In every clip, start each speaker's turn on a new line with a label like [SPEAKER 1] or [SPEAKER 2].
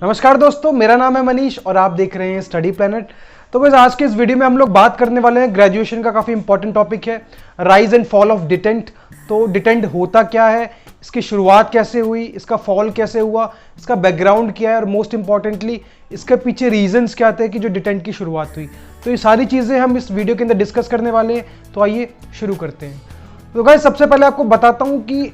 [SPEAKER 1] नमस्कार दोस्तों, मेरा नाम है मनीष और आप देख रहे हैं स्टडी प्लैनेट। तो बस आज के इस वीडियो में हम लोग बात करने वाले हैं ग्रेजुएशन का काफ़ी इंपॉर्टेंट टॉपिक है, राइज एंड फॉल ऑफ डिटेंट। तो डिटेंट होता क्या है, इसकी शुरुआत कैसे हुई, इसका फॉल कैसे हुआ, इसका बैकग्राउंड क्या है और मोस्ट इंपॉर्टेंटली इसके पीछे रीजंस क्या थे कि जो डिटेंट की शुरुआत हुई। तो ये सारी चीज़ें हम इस वीडियो के अंदर डिस्कस करने वाले हैं। तो आइए शुरू करते हैं। तो गाइस, सबसे पहले आपको बताता हूँ कि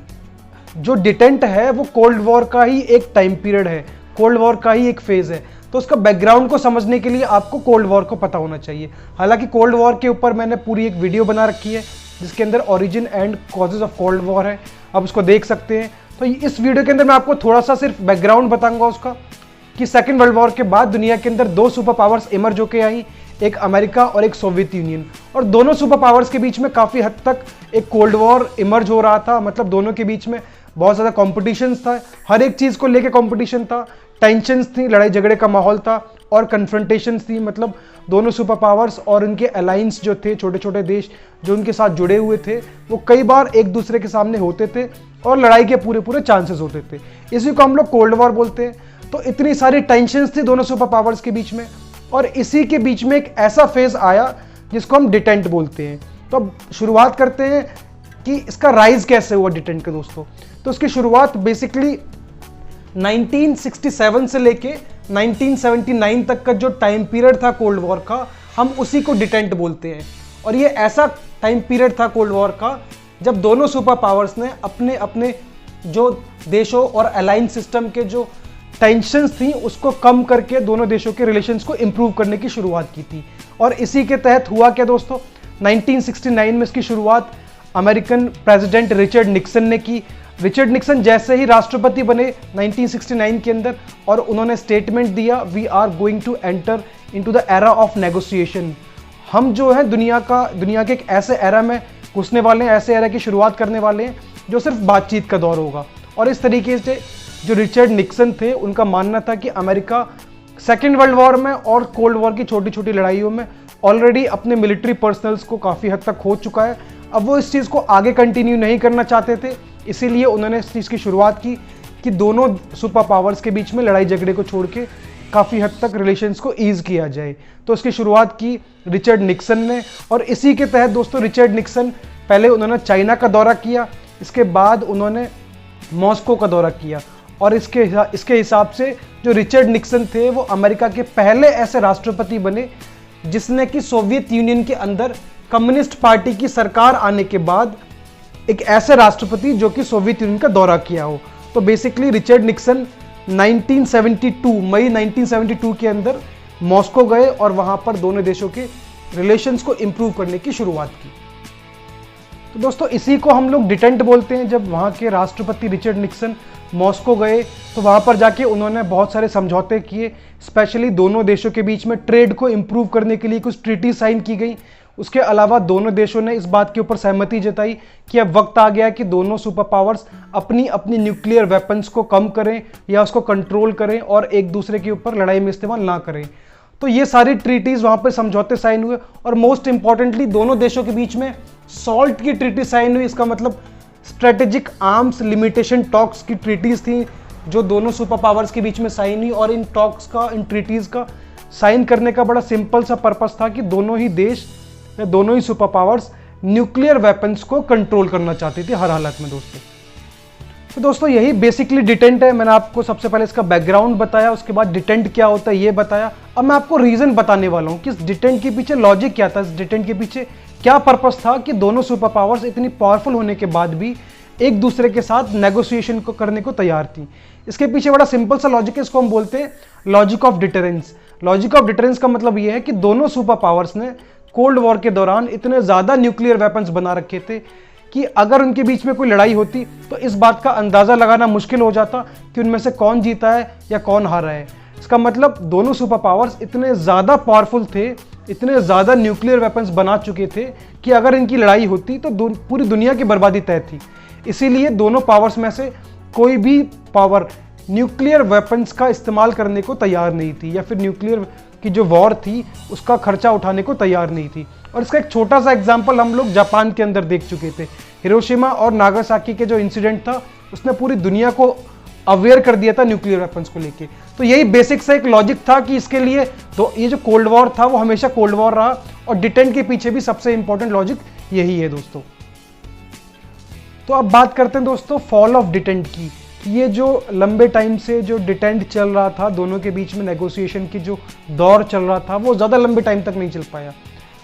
[SPEAKER 1] जो डिटेंट है वो कोल्ड वॉर का ही एक टाइम पीरियड है, कोल्ड वॉर का ही एक फेज है। तो उसका बैकग्राउंड को समझने के लिए आपको कोल्ड वॉर को पता होना चाहिए। हालांकि कोल्ड वॉर के ऊपर मैंने पूरी एक वीडियो बना रखी है जिसके अंदर origin and causes of cold war है, आप उसको देख सकते हैं। तो इस वीडियो के अंदर मैं आपको थोड़ा सा सिर्फ बैकग्राउंड बताऊंगा उसका, कि सेकेंड वर्ल्ड वॉर के बाद दुनिया के अंदर दो सुपर पावर्स इमर्ज होकर आई, एक अमेरिका और एक सोवियत यूनियन। और दोनों सुपर पावर्स के बीच में काफ़ी हद तक एक कोल्ड वॉर इमर्ज हो रहा था। मतलब दोनों के बीच में बहुत ज़्यादा कॉम्पिटिशन था, हर एक चीज़ को लेके कॉम्पिटिशन था, टेंशन्स थी, लड़ाई झगड़े का माहौल था और कन्फ्रंटेशंस थी। मतलब दोनों सुपर पावर्स और उनके अलायंस जो थे, छोटे छोटे देश जो उनके साथ जुड़े हुए थे, वो कई बार एक दूसरे के सामने होते थे और लड़ाई के पूरे पूरे चांसेस होते थे। इसी को हम लोग कोल्ड वॉर बोलते हैं। तो इतनी सारी टेंशन्स थी दोनों सुपर पावर्स के बीच में, और इसी के बीच में एक ऐसा फेज आया जिसको हम डिटेंट बोलते हैं। तो अब शुरुआत करते हैं कि इसका राइज कैसे हुआ डिटेंट के दोस्तों। तो इसकी शुरुआत बेसिकली 1967 से लेके 1979 तक का जो टाइम पीरियड था कोल्ड वॉर का, हम उसी को डिटेंट बोलते हैं। और ये ऐसा टाइम पीरियड था कोल्ड वॉर का जब दोनों सुपर पावर्स ने अपने अपने जो देशों और अलायंस सिस्टम के जो टेंशन्स थी उसको कम करके दोनों देशों के रिलेशंस को इंप्रूव करने की शुरुआत की थी। और इसी के तहत हुआ क्या दोस्तों, 1969 में इसकी शुरुआत अमेरिकन प्रेसिडेंट रिचर्ड निक्सन ने की। रिचर्ड निक्सन जैसे ही राष्ट्रपति बने 1969 के अंदर, और उन्होंने स्टेटमेंट दिया, we are going to enter into the era of negotiation. हम जो है दुनिया के एक ऐसे एरा में घुसने वाले हैं, ऐसे एरा की शुरुआत करने वाले हैं जो सिर्फ बातचीत का दौर होगा। और इस तरीके से जो रिचर्ड निक्सन थे उनका मानना था कि अमेरिका सेकेंड वर्ल्ड वॉर में और कोल्ड वॉर की छोटी छोटी लड़ाइयों में ऑलरेडी अपने मिलिट्री पर्सनल्स को काफ़ी हद तक खो चुका है। अब वो इस चीज़ को आगे कंटिन्यू नहीं करना चाहते थे, इसीलिए उन्होंने इस चीज़ की शुरुआत की कि दोनों सुपर पावर्स के बीच में लड़ाई झगड़े को छोड़ के काफ़ी हद तक रिलेशंस को ईज किया जाए। तो इसकी शुरुआत की रिचर्ड निक्सन ने, और इसी के तहत दोस्तों रिचर्ड निक्सन पहले उन्होंने चाइना का दौरा किया, इसके बाद उन्होंने मॉस्को का दौरा किया। और इसके हिसाब से जो रिचर्ड निक्सन थे वो अमेरिका के पहले ऐसे राष्ट्रपति बने जिसने कि सोवियत यूनियन के अंदर कम्युनिस्ट पार्टी की सरकार आने के बाद एक ऐसे राष्ट्रपति जो कि सोवियत यूनियन का दौरा किया हो। तो बेसिकली रिचर्ड निक्सन 1972 मई 1972 के अंदर मॉस्को गए और वहां पर दोनों देशों के रिलेशंस को इंप्रूव करने की शुरुआत की। तो दोस्तों इसी को हम लोग डिटेंट बोलते हैं। जब वहां के राष्ट्रपति रिचर्ड निक्सन मॉस्को गए तो वहां पर जाके उन्होंने बहुत सारे समझौते किए, स्पेशली दोनों देशों के बीच में ट्रेड को इंप्रूव करने के लिए कुछ ट्रीटी साइन की गई। उसके अलावा दोनों देशों ने इस बात के ऊपर सहमति जताई कि अब वक्त आ गया कि दोनों सुपर पावर्स अपनी अपनी न्यूक्लियर वेपन्स को कम करें या उसको कंट्रोल करें और एक दूसरे के ऊपर लड़ाई में इस्तेमाल ना करें। तो ये सारी ट्रीटीज वहां पर समझौते साइन हुए, और मोस्ट इंपॉर्टेंटली दोनों देशों के बीच में सॉल्ट की ट्रीटी साइन हुई। इसका मतलब स्ट्रेटेजिक आर्म्स लिमिटेशन टॉक्स की ट्रीटीज थी जो दोनों सुपर पावर्स के बीच में साइन हुई। और इन टॉक्स का, इन ट्रीटीज का साइन करने का बड़ा सिंपल सा पर्पस था कि दोनों ही देश या दोनों ही सुपर पावर्स न्यूक्लियर वेपन्स को कंट्रोल करना चाहती थी हर हालत में दोस्तों। तो दोस्तों यही बेसिकली डिटेंट है। मैंने आपको सबसे पहले इसका बैकग्राउंड बताया, उसके बाद डिटेंट क्या होता है ये बताया। अब मैं आपको रीजन बताने वाला हूँ कि इस डिटेंट के पीछे लॉजिक क्या था, इस डिटेंट के पीछे क्या पर्पस था कि दोनों सुपर पावर्स इतनी पावरफुल होने के बाद भी एक दूसरे के साथ नेगोशिएशन को करने को तैयार थी। इसके पीछे बड़ा सिंपल सा लॉजिक है, इसको हम बोलते हैं logic of deterrence. Logic of deterrence का मतलब ये है कि दोनों सुपर पावर्स ने कोल्ड वॉर के दौरान इतने ज़्यादा न्यूक्लियर वेपन्स बना रखे थे कि अगर उनके बीच में कोई लड़ाई होती तो इस बात का अंदाज़ा लगाना मुश्किल हो जाता कि उनमें से कौन जीता है या कौन हारा है। इसका मतलब दोनों सुपर पावर्स इतने ज़्यादा पावरफुल थे, इतने ज़्यादा न्यूक्लियर वेपन्स बना चुके थे कि अगर इनकी लड़ाई होती तो पूरी दुनिया की बर्बादी तय थी। इसीलिए दोनों पावर्स में से कोई भी पावर न्यूक्लियर वेपन्स का इस्तेमाल करने को तैयार नहीं थी, या फिर न्यूक्लियर की जो वॉर थी उसका खर्चा उठाने को तैयार नहीं थी। और इसका एक छोटा सा एग्जाम्पल हम लोग जापान के अंदर देख चुके थे। हिरोशिमा और नागासाकी के जो इंसिडेंट था उसने पूरी दुनिया को अवेयर कर दिया था न्यूक्लियर वेपन्स को लेके। तो यही बेसिक सा एक लॉजिक था कि इसके लिए तो ये जो कोल्ड वॉर था वो हमेशा कोल्ड वॉर रहा, और डिटेंट के पीछे भी सबसे इंपॉर्टेंट लॉजिक यही है दोस्तों। तो अब बात करते हैं दोस्तों फॉल ऑफ डिटेंट की। ये जो लंबे टाइम से जो डिटेंट चल रहा था, दोनों के बीच में नेगोशिएशन की जो दौर चल रहा था, वो ज़्यादा लंबे टाइम तक नहीं चल पाया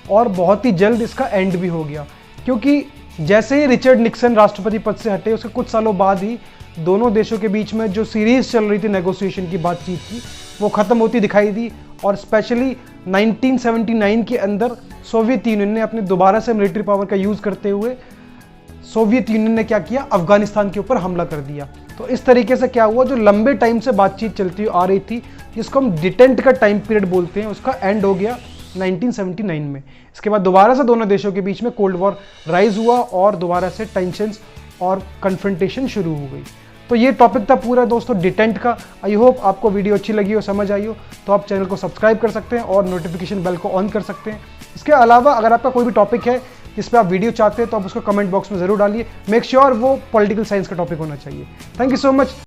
[SPEAKER 1] और बहुत ही जल्द इसका एंड भी हो गया, क्योंकि जैसे ही रिचर्ड निक्सन राष्ट्रपति पद से हटे उसके कुछ सालों बाद ही दोनों देशों के बीच में जो सीरीज चल रही थी नेगोशिएशन की, बातचीत की, वो ख़त्म होती दिखाई दी। और स्पेशली 1979 के अंदर सोवियत यूनियन ने अपने दोबारा से मिलिट्री पावर का यूज़ करते हुए सोवियत यूनियन ने क्या किया, अफगानिस्तान के ऊपर हमला कर दिया। तो इस तरीके से क्या हुआ, जो लंबे टाइम से बातचीत चलती आ रही थी, जिसको हम डिटेंट का टाइम पीरियड बोलते हैं, उसका एंड हो गया 1979 में। इसके बाद दोबारा से दोनों देशों के बीच में कोल्ड वॉर राइज हुआ और दोबारा से टेंशंस और कन्फ्रंटेशन शुरू हो गई। तो ये टॉपिक था पूरा दोस्तों डिटेंट का। आई होप आपको वीडियो अच्छी लगी हो, समझ आई हो, तो आप चैनल को सब्सक्राइब कर सकते हैं और नोटिफिकेशन बेल को ऑन कर सकते हैं। इसके अलावा अगर आपका कोई भी टॉपिक है जिस पे आप वीडियो चाहते हैं तो आप उसको कमेंट बॉक्स में जरूर डालिए। मेक श्योर वो पॉलिटिकल साइंस का टॉपिक होना चाहिए। Thank you so much.